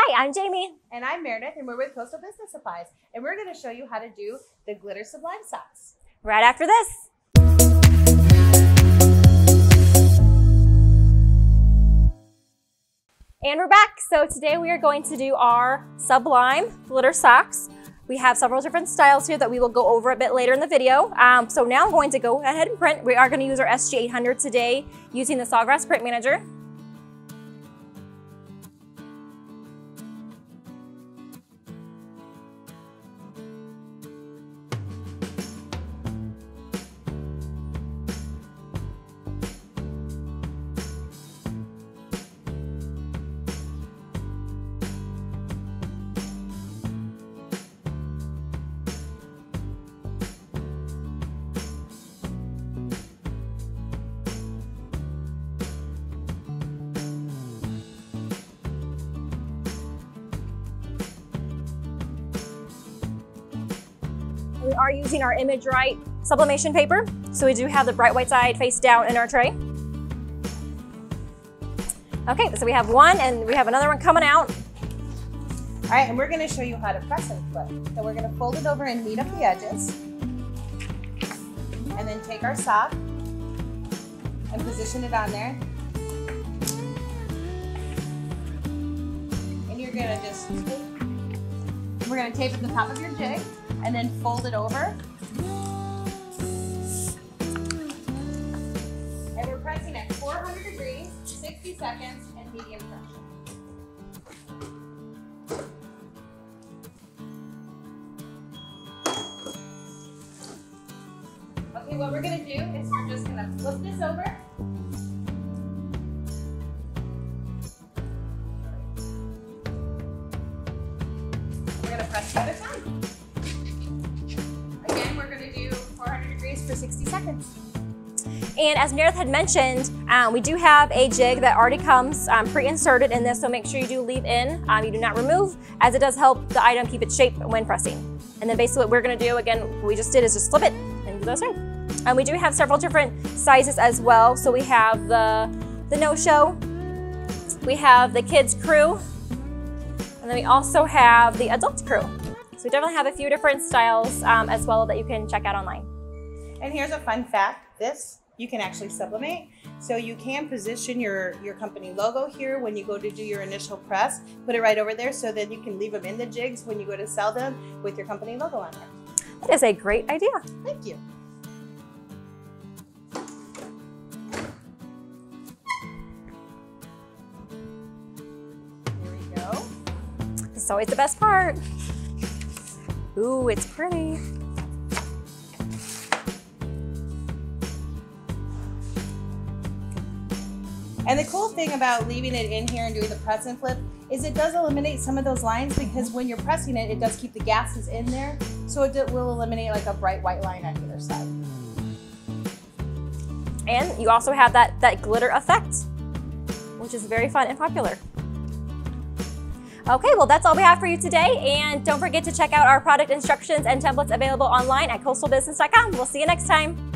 Hi, I'm Jamie. And I'm Meredith, and we're with Coastal Business Supplies. And we're going to show you how to do the glitter Sublime socks. Right after this. And we're back. So today we are going to do our Sublime Glitter socks. We have several different styles here that we will go over a bit later in the video. So now I'm going to go ahead and print. We are going to use our SG800 today using the Sawgrass Print Manager. We are using our Image Right sublimation paper. So we do have the bright white side face down in our tray. Okay, so we have one and we have another one coming out. All right, and we're going to show you how to press and flip. So we're going to fold it over and meet up the edges. And then take our sock and position it on there. And you're going to just, we're going to tape at the top of your jig and then fold it over. And we're pressing at 400 degrees, 60 seconds, and medium pressure. Okay, what we're going to do is we're just going to flip this over. We're going to press the other side. Again, we're going to do 400 degrees for 60 seconds. And as Meredith had mentioned, we do have a jig that already comes pre-inserted in this, so make sure you do leave in, you do not remove, as it does help the item keep its shape when pressing. And then basically what we're going to do, again, what we just did is just flip it and do those right. And we do have several different sizes as well. So we have the no-show, we have the kids crew, and then we also have the adult crew. So we definitely have a few different styles as well that you can check out online. And here's a fun fact, this you can actually sublimate. So you can position your company logo here when you go to do your initial press, put it right over there so that you can leave them in the jigs when you go to sell them with your company logo on there. That is a great idea. Thank you. Here we go. It's always the best part. Ooh, it's pretty. And the cool thing about leaving it in here and doing the press and flip is it does eliminate some of those lines, because when you're pressing it, it does keep the gases in there. So it will eliminate like a bright white line on either side. And you also have that glitter effect, which is very fun and popular. Okay, well that's all we have for you today. And don't forget to check out our product instructions and templates available online at coastalbusiness.com. We'll see you next time.